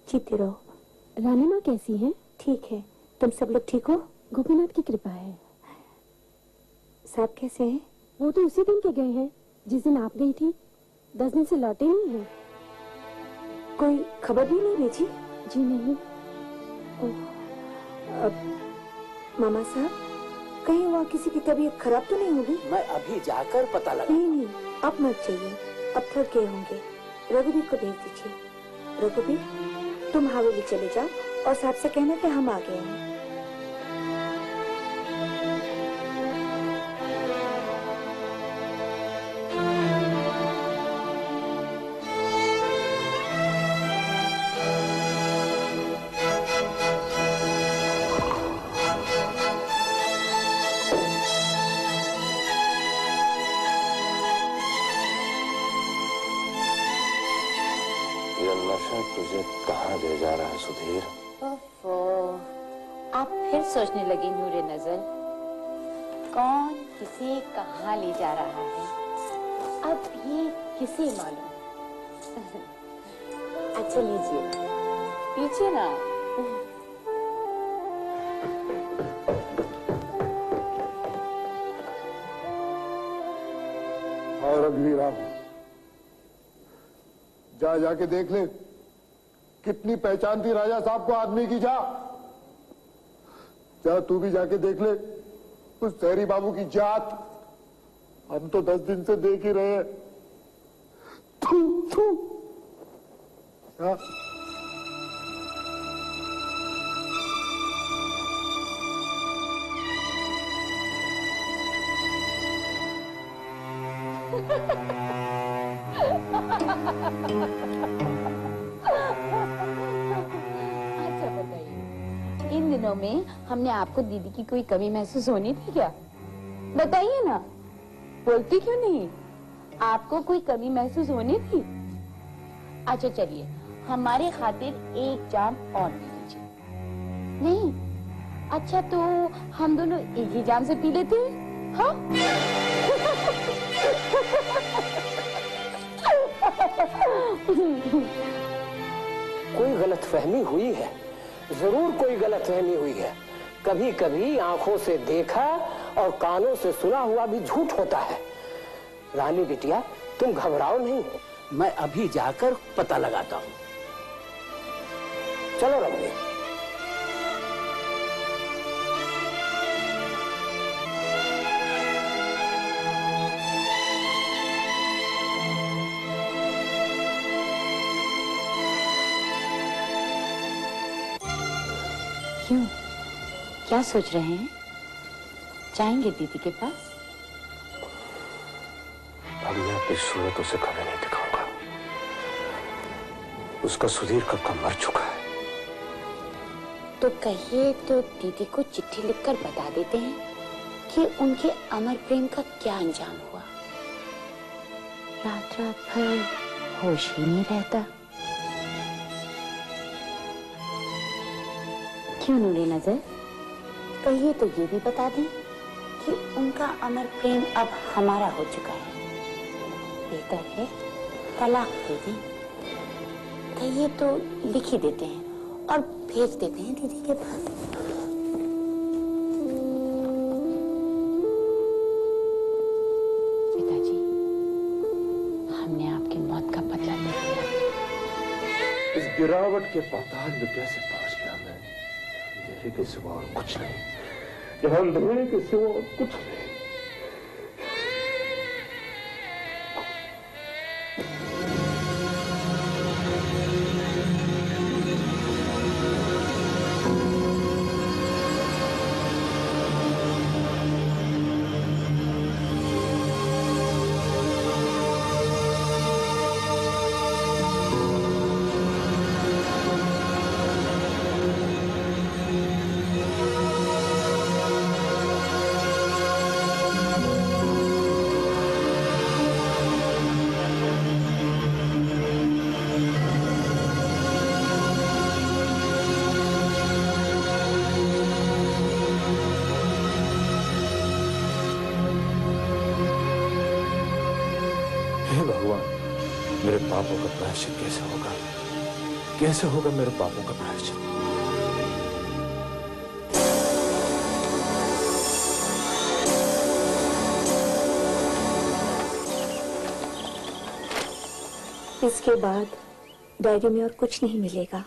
जीते रहो। रानी माँ कैसी है? ठीक है। तुम सब लोग ठीक हो? गोपीनाथ की कृपा है। साहब कैसे हैं? वो तो उसी दिन के गए हैं जिस दिन आप गई थी। 10 दिन से लौटे नहीं हैं। कोई खबर भी नहीं भेजी? जी नहीं। मामा साहब, कहीं वहाँ किसी की तबीयत खराब तो नहीं होगी? मैं अभी जाकर पता लगा। नहीं, अब मत जाइए, अब थक गए होंगे। रघुवीर को भेज दीजिए। रघुवीर, तुम हवेली चले जाओ और साहब से कहना कि हम आ गए हैं। तुझे कहाँ ले जा रहा है सुधीर? ओफो, आप फिर सोचने लगी नूरे नजर, कौन किसे कहाँ ले जा रहा है, अब ये किसे मालूम। अच्छा लीजिए, पीछे ना। और रघुवीर, जाके देख ले कितनी पहचान थी राजा साहब को आदमी की। जा तू भी जाके देख ले उस शहरी बाबू की जात। हम तो 10 दिन से देख ही रहे हैं। थू थू। अच्छा बताइए, इन दिनों में हमने आपको दीदी की कोई कमी महसूस होनी थी क्या? बताइए ना, बोलती क्यों नहीं? आपको कोई कमी महसूस होनी थी? अच्छा चलिए, हमारे खातिर एक जाम और पी लीजिए। नहीं? अच्छा तो हम दोनों एक ही जाम से पी लेते हैं, हाँ? कोई गलतफहमी हुई है, जरूर कोई गलतफहमी हुई है। कभी कभी आंखों से देखा और कानों से सुना हुआ भी झूठ होता है। रानी बिटिया, तुम घबराओ नहीं, मैं अभी जाकर पता लगाता हूँ। चलो रघुवीर। क्यों, क्या सोच रहे हैं? जाएंगे दीदी के पास? अब मैं अपनी सूरत उसे कभी नहीं दिखाऊंगा। उसका सुधीर कब का मर चुका है। तो कहिए तो दीदी को चिट्ठी लिखकर बता देते हैं कि उनके अमर प्रेम का क्या अंजाम हुआ। रात रात भर होश ही नहीं रहता। क्यों नूरे नजर, कहिए तो ये भी बता दें कि उनका अमर प्रेम अब हमारा हो चुका है। बेहतर है तलाक दे दें। कहिए तो लिख ही देते हैं और भेज देते हैं दीदी के पास। पिताजी, हमने आपकी मौत का पता ले लिया। इस गिरावट के पाताल में कैसे पहुंच गया मैं? अंधेरे के सिवा और कुछ नहीं, यहाँ अंधेरे के सिवा और कुछ नहीं। हे भगवान, मेरे पापों का प्रायश्चित कैसे होगा? कैसे होगा मेरे पापों का प्रायश्चित? इसके बाद डायरी में और कुछ नहीं मिलेगा।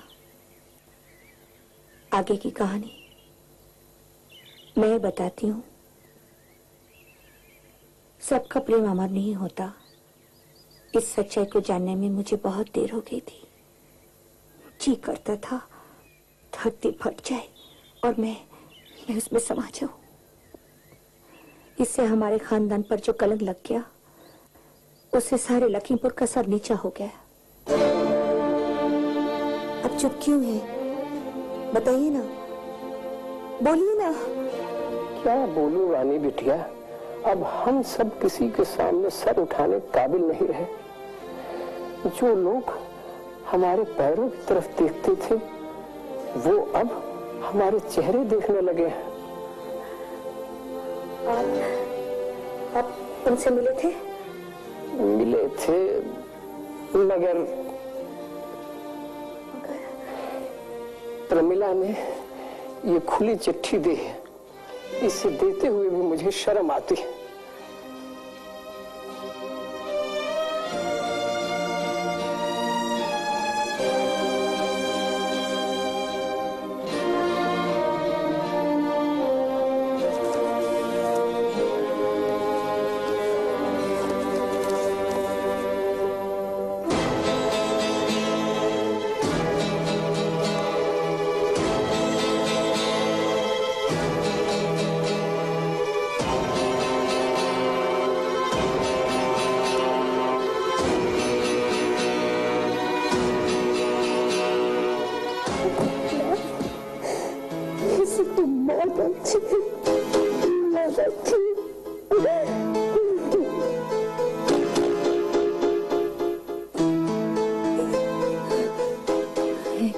आगे की कहानी मैं बताती हूँ। सबका प्रेम अमर नहीं होता। इस सच्चाई को जानने में मुझे बहुत देर हो गई थी। जी करता था धरती फट जाए और मैं उसमें समा जाऊं। इससे हमारे खानदान पर जो कलंक लग गया, उससे सारे लखीमपुर का सर नीचा हो गया। अब चुप क्यों है? बताइए ना, बोलिए ना। क्या बोलूं रानी बिटिया, अब हम सब किसी के सामने सर उठाने काबिल नहीं रहे। जो लोग हमारे पैरों की तरफ देखते थे, वो अब हमारे चेहरे देखने लगे हैं। आप उनसे मिले थे? मिले थे, मगर प्रमिला ने ये खुली चिट्ठी दी है। इसे देते हुए भी मुझे शर्म आती है।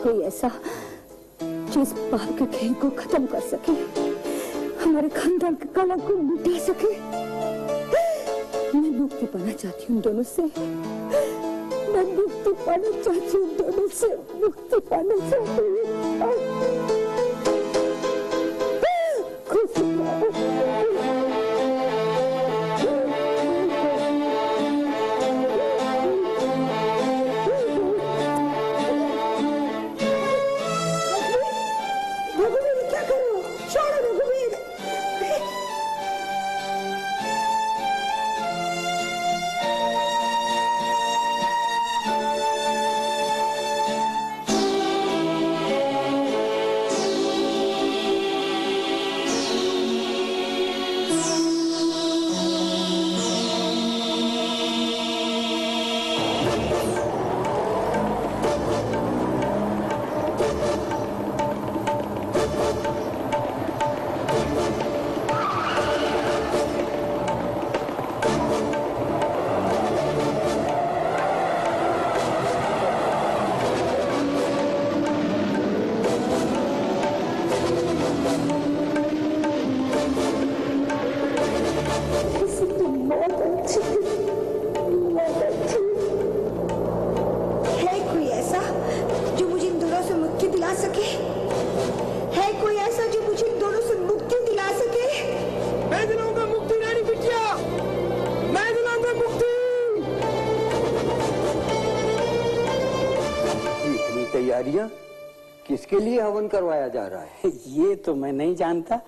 कोई ऐसा जो इस पाप के खेल को खत्म कर सके, हमारे खानदान के कलंक को मिटा सके। मैं मुक्ति पाना चाहती हूँ दोनों से। मैं मुक्ति पाना चाहती हूँ दोनों से। मुक्ति पाना चाहती हूँ। तैयारियां किसके लिए हवन करवाया जा रहा है? ये तो मैं नहीं जानता।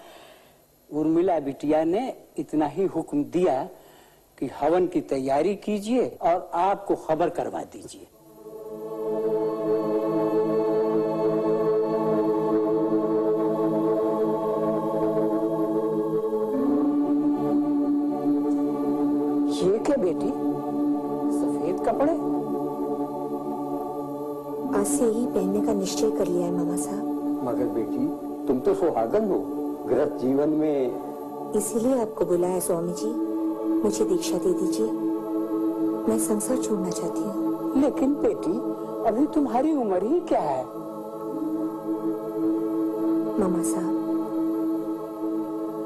उर्मिला बिटिया ने इतना ही हुक्म दिया कि हवन की तैयारी कीजिए और आपको खबर करवा दीजिए। ये क्या बेटी, सफेद कपड़े? आज से ही पहनने का निश्चय कर लिया है मामा साहब। मगर बेटी, तुम तो सुहागन हो, गृहस्थ जीवन में। इसीलिए आपको बुलाया स्वामी जी। मुझे दीक्षा दे दीजिए, मैं संसार छोड़ना चाहती हूँ। लेकिन बेटी, अभी तुम्हारी उम्र ही क्या है? मामा साहब,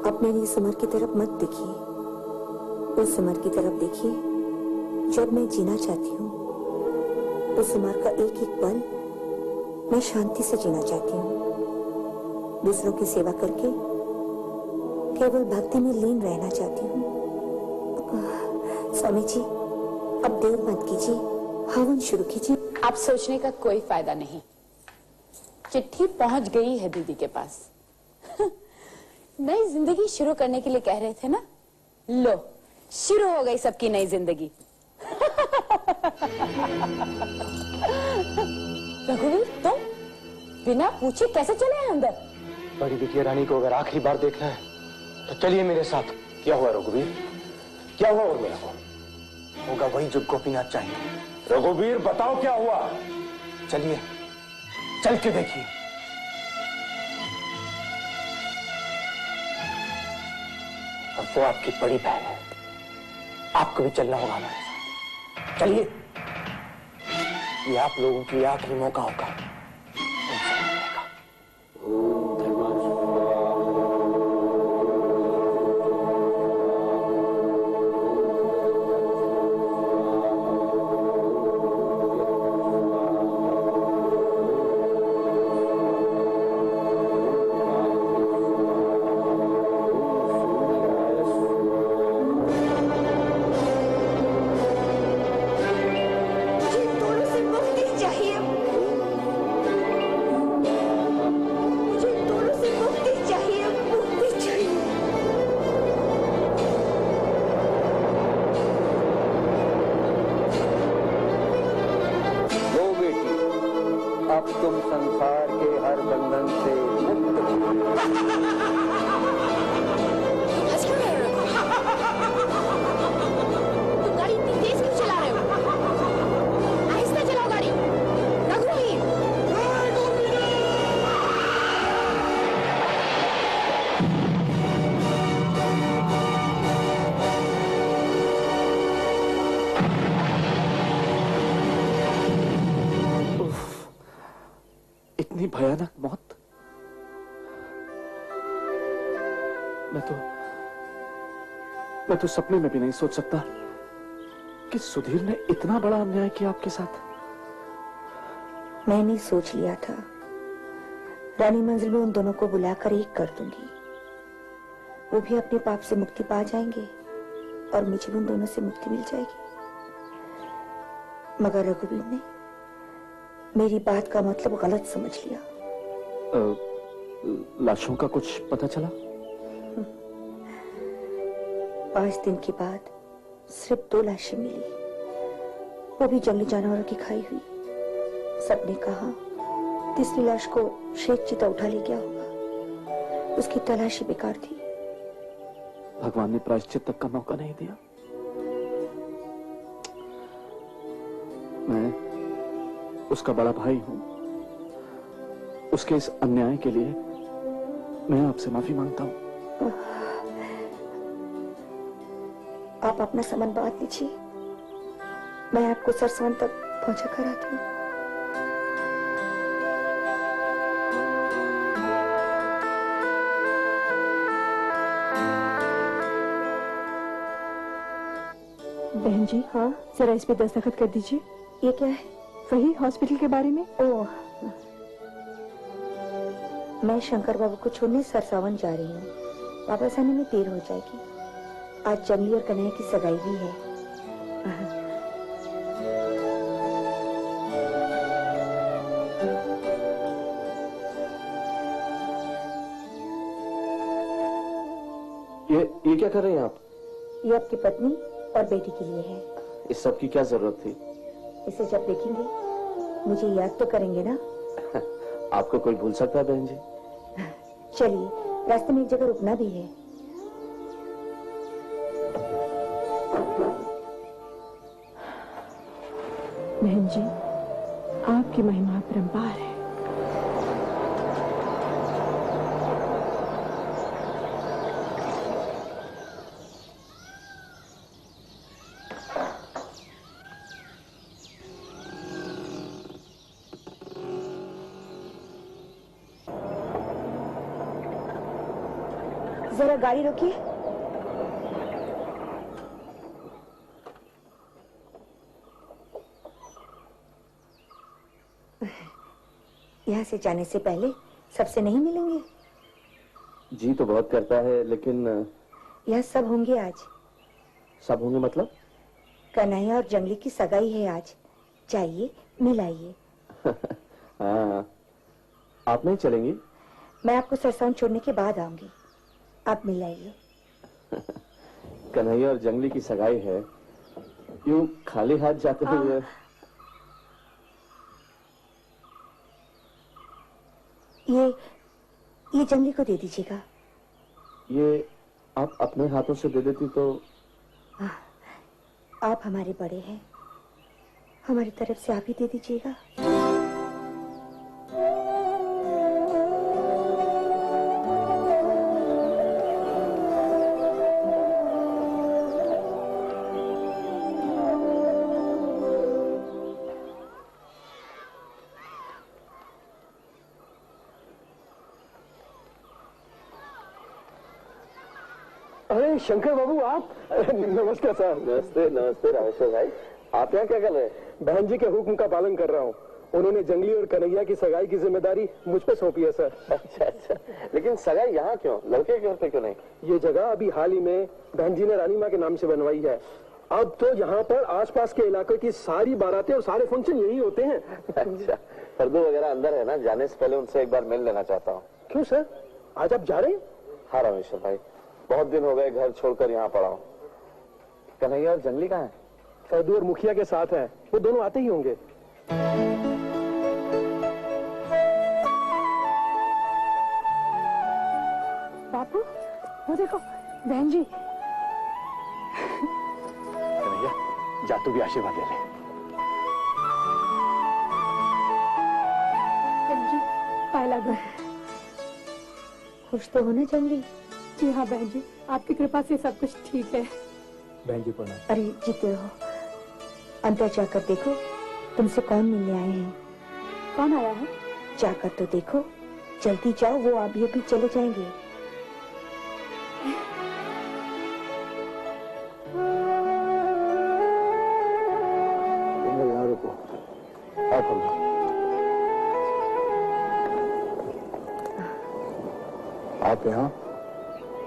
अब मेरी इस उम्र की तरफ मत देखिए, उस उम्र की तरफ देखिए जब मैं जीना चाहती हूँ। उस उम्र का एक एक पल मैं शांति से जीना चाहती हूँ, दूसरों की सेवा करके केवल भक्ति में लीन रहना चाहती हूँ। स्वामी जी, अब देर मत कीजिए, हवन शुरू कीजिए। अब सोचने का कोई फायदा नहीं, चिट्ठी पहुंच गई है दीदी के पास। नई जिंदगी शुरू करने के लिए कह रहे थे ना, लो शुरू हो गई सबकी नई जिंदगी। रघुवीर, तुम बिना पूछे कैसे चले हैं अंदर? बड़ी बिटिया रानी को अगर आखिरी बार देखना है तो चलिए मेरे साथ। क्या हुआ रघुवीर, क्या हुआ उर्मिला को? होगा वही जो गोपीनाथ चाहेंगे। रघुवीर बताओ क्या हुआ? चलिए चल के देखिए। और वो आपकी बड़ी बहन है, आपको भी चलना होगा हमारे साथ। चलिए, ये आप लोगों के लिए आखिरी मौका होगा। अब तुम संसार के हर बंधन से मुक्त तुम गाड़ी इतनी तेज क्यों चला रहे हो? आहिस्ता चलाओ गाड़ी। रघुवीर, इतनी भयानक मौत। मैं तो सपने में भी नहीं सोच सकता कि सुधीर ने इतना बड़ा अन्याय किया आपके साथ। मैंने सोच लिया था रानी मंजिल में उन दोनों को बुलाकर एक कर दूंगी, वो भी अपने पाप से मुक्ति पा जाएंगे और मुझे भी उन दोनों से मुक्ति मिल जाएगी। मगर रघुवीर ने मेरी बात का मतलब गलत समझ लिया। लाशों का कुछ पता चला? 5 दिन के बाद सिर्फ 2 लाशें मिली, वो भी जंगली जानवरों की खाई हुई। सबने कहा तीसरी लाश को शेख चिता उठा ले गया होगा, उसकी तलाशी बेकार थी। भगवान ने प्रायश्चित तक का मौका नहीं दिया। मैं उसका बड़ा भाई हूं, उसके इस अन्याय के लिए मैं आपसे माफी मांगता हूं। आप अपना सामान बांध लीजिए, मैं आपको सरसवन तक पहुंचा कर आती हूँ। बहन जी, हाँ जरा इस पे दस्तखत कर दीजिए। ये क्या है? वही हॉस्पिटल के बारे में। ओह, मैं शंकर बाबू को छोड़ने सरसावन जा रही हूँ, वापस आने में देर हो जाएगी। आज जंगली और कन्हैया की सगाई भी है। ये क्या कर रहे हैं आप? ये आपकी पत्नी और बेटी के लिए है। इस सब की क्या जरूरत थी? इसे जब देखेंगे मुझे याद तो करेंगे ना। आपको कोई भूल सकता है बहन जी? चलिए, रास्ते में एक जगह रुकना भी है। बहन जी, आपकी महिमा अपरंपार है। जरा गाड़ी रोकिए। यहाँ से जाने से पहले सबसे नहीं मिलेंगे? जी तो बहुत करता है, लेकिन यह सब होंगे आज। सब होंगे मतलब? कन्हैया और जंगली की सगाई है आज। जाइए, मिलाइए। हाँ, आप नहीं चलेंगी? मैं आपको सरसाउन छोड़ने के बाद आऊंगी। आप मिलाइए। कन्हैया और जंगली की सगाई है, यूं खाली हाथ जाते हुए। ये जंगली को दे दीजिएगा। ये आप अपने हाथों से दे देती तो। आप हमारे बड़े हैं, हमारी तरफ से आप ही दे दीजिएगा। अरे शंकर बाबू, आप? नमस्कार सर। नमस्ते नमस्ते रामेश्वर भाई, आप यहाँ क्या कर रहे हैं? बहन जी के हुक्म का पालन कर रहा हूँ। उन्होंने जंगली और कन्हैया की सगाई की जिम्मेदारी मुझ पे सौंपी है सर। अच्छा अच्छा, लेकिन सगाई यहाँ क्यों? लड़के के घर पे क्यों नहीं? ये जगह अभी हाल ही में बहन जी ने रानी माँ के नाम से बनवाई है। अब तो यहाँ पर आसपास के इलाके की सारी बारातें और सारे फंक्शन यही होते हैं। अच्छा, फर्दू वगैरह अंदर है ना, जाने से पहले उनसे एक बार मिल लेना चाहता हूँ। क्यों सर, आज आप जा रहे हैं? हाँ रामेश्वर भाई, बहुत दिन हो गए घर छोड़कर यहाँ पड़ा हूँ। कन्हैया और जंगली कहाँ है? फर्दू और मुखिया के साथ है, वो दोनों आते ही होंगे। बापू, वो देखो बहन जी। कन्हैया, जा तू भी आशीर्वाद ले ले। बहन जी, पाला दो। खुश तो हो ना जंगली? जी हाँ बहन जी, आपकी कृपा से सब कुछ ठीक है। बहन जी प्रणाम। अरे जीते हो, अंदर जाकर देखो तुमसे कौन मिलने आए हैं। कौन आया है? जाकर तो देखो, जल्दी जाओ, वो अभी चले जाएंगे। यहाँ रुको। आप यहाँ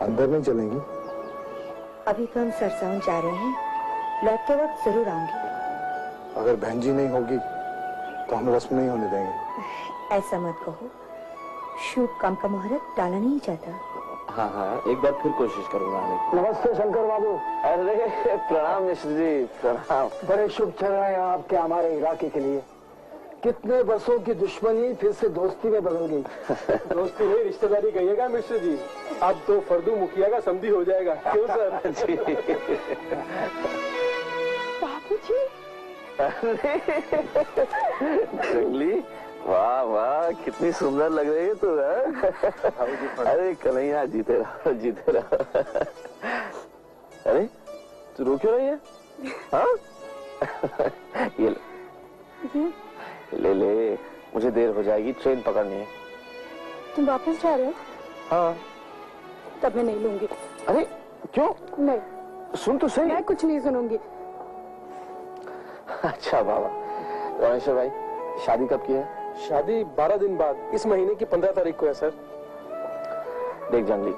अंदर नहीं चलेंगी? अभी तो हम सरसाउन जा रहे हैं, लौटते वक्त जरूर आऊंगी। अगर बहन जी नहीं होगी तो हम रस्म नहीं होने देंगे। ऐसा मत कहो, शुभ काम का मुहूर्त टाला नहीं जाता। हाँ हाँ, एक बार फिर कोशिश करूंगा आने की। नमस्ते शंकर बाबू। अरे प्रणाम मिश्र जी, प्रणाम। बड़े शुभ क्षण हैं आपके हमारे इलाके के लिए। कितने वर्षों की दुश्मनी फिर से दोस्ती में बदल गई। दोस्ती नहीं, रिश्तेदारी कहिएगा मिश्र जी। अब तो फर्दू मुखिया का समधी हो जाएगा। क्यों सर? बापू जी। जंगली, वाह वाह, कितनी सुंदर लग रही है तू। अरे कन्हैया, जीते रहो जीते रहो। अरे तू रो क्यों रही है? हाँ? ये ले ले, मुझे देर हो जाएगी, ट्रेन पकड़नी है। तुम वापस जा रहे हो? हाँ। तब मैं नहीं लूंगी। अरे क्यों? नहीं, सुन तो सही। मैं कुछ नहीं सुनूंगी। अच्छा बाबा। रामेश्वर भाई, शादी कब की है? शादी 12 दिन बाद, इस महीने की 15 तारीख को है सर। देख जंगली,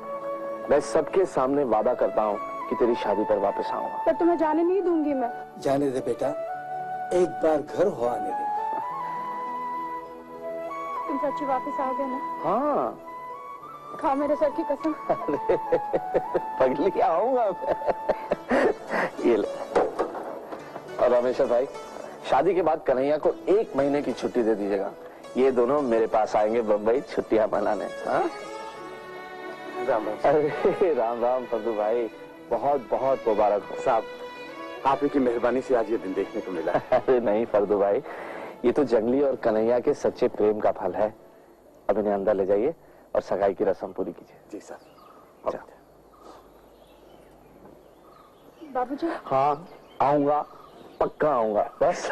मैं सबके सामने वादा करता हूँ कि तेरी शादी पर वापस आऊंगा। पर तुम्हें जाने नहीं दूंगी मैं। जाने दे बेटा, एक बार घर हो आने दे। तुम सच्ची वापस आओगे ना? हाँ। खाओ मेरे सर की कसम। पगली, आऊंगा। ये ले। और रामेश्वर भाई, शादी के बाद कन्हैया को 1 महीने की छुट्टी दे दीजिएगा। ये दोनों मेरे पास आएंगे बम्बई छुट्टियां मनाने। हाँ? राम राम। अरे राम राम फर्दू भाई, बहुत बहुत मुबारक हो। साहब, आप ही की मेहरबानी से आज ये दिन देखने को मिला। अरे नहीं फर्दू भाई, ये तो जंगली और कन्हैया के सच्चे प्रेम का फल है। अब इन्हें अंदर ले जाइए और सगाई की रस्म पूरी कीजिए। जी सर। बाबूजी। हाँ आऊंगा, पक्का आऊंगा बस।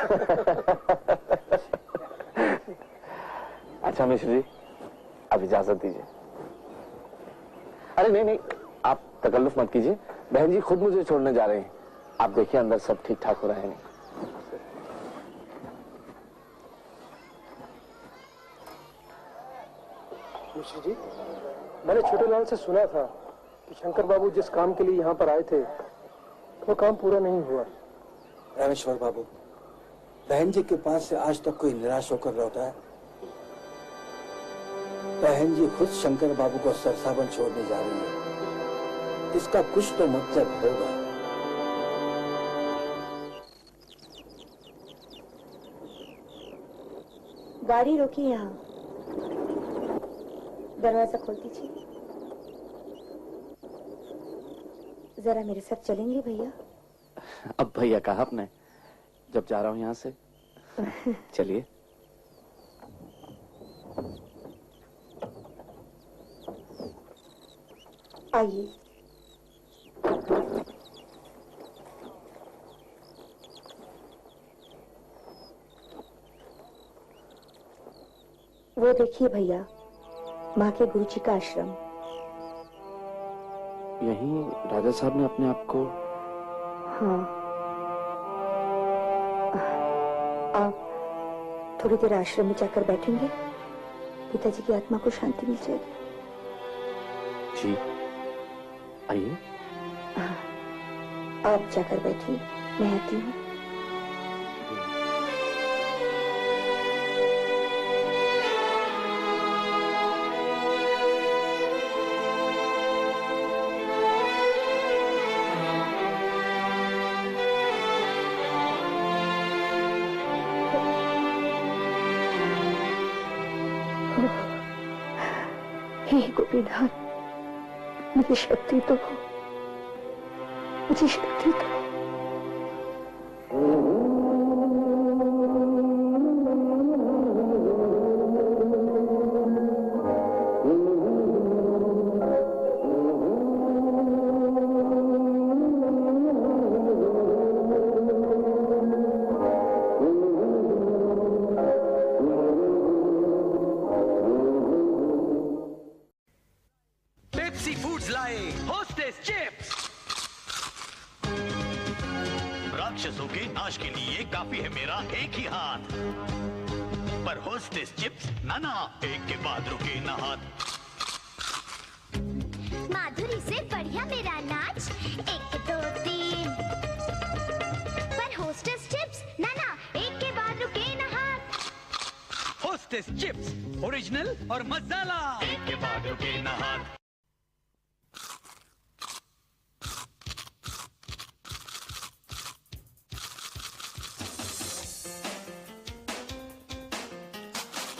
अच्छा मिश्र जी, अब इजाजत दीजिए। अरे नहीं नहीं, आप तकल्लुफ मत कीजिए, बहन जी खुद मुझे छोड़ने जा रहे हैं। आप देखिए अंदर सब ठीक ठाक हो रहे हैं। मिश्र जी, मैंने छोटे लाल से सुना था कि शंकर बाबू जिस काम के लिए यहाँ पर आए थे वो काम पूरा नहीं हुआ। रामेश्वर बाबू, बहन जी के पास से आज तक कोई निराश होकर लौटा है? बहन जी खुद शंकर बाबू को सरसावन छोड़ने जा रही है। इसका कुछ तो मतलब होगा। गाड़ी रोकी यहाँ, दरवाजा खोल दीजिए। जरा मेरे साथ चलेंगे भैया? अब भैया कहा आपने, जब जा रहा हूं यहाँ से। चलिए। आइए। वो देखिए भैया, माँ के गुरुजी का आश्रम। यहीं राजा साहब ने अपने आप को। हाँ, आप थोड़ी देर आश्रम में जाकर बैठेंगे, पिताजी की आत्मा को शांति मिल जाएगी। जी, आइए। आप जाकर बैठिए, मैं आती हूँ। हे गोपीनाथ, मुझे शक्ति तो हो, मुझे शक्ति तो हो। पेप्सी फूड्स लाए होस्टेस चिप्स। राक्षसों के नाश के लिए काफी है मेरा एक ही हाथ, पर होस्टेस चिप्स ना एक के बाद रुके ना हाथ। माधुरी से बढ़िया मेरा नाच, 1 2 3। पर होस्टेस चिप्स ना एक के बाद रुके ना हाथ। होस्टेस चिप्स ओरिजिनल और मसाला, एक के बाद रुके ना हाथ।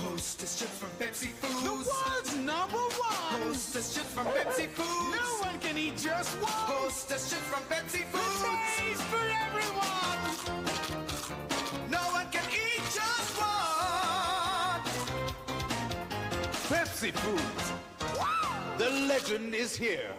Hostess chips from Pepsi Foods, the world's #1. Hostess chips from Pepsi Foods, no one can eat just one. Hostess chips from Pepsi Foods, the taste for everyone. No one can eat just one. Pepsi Foods, the legend is here.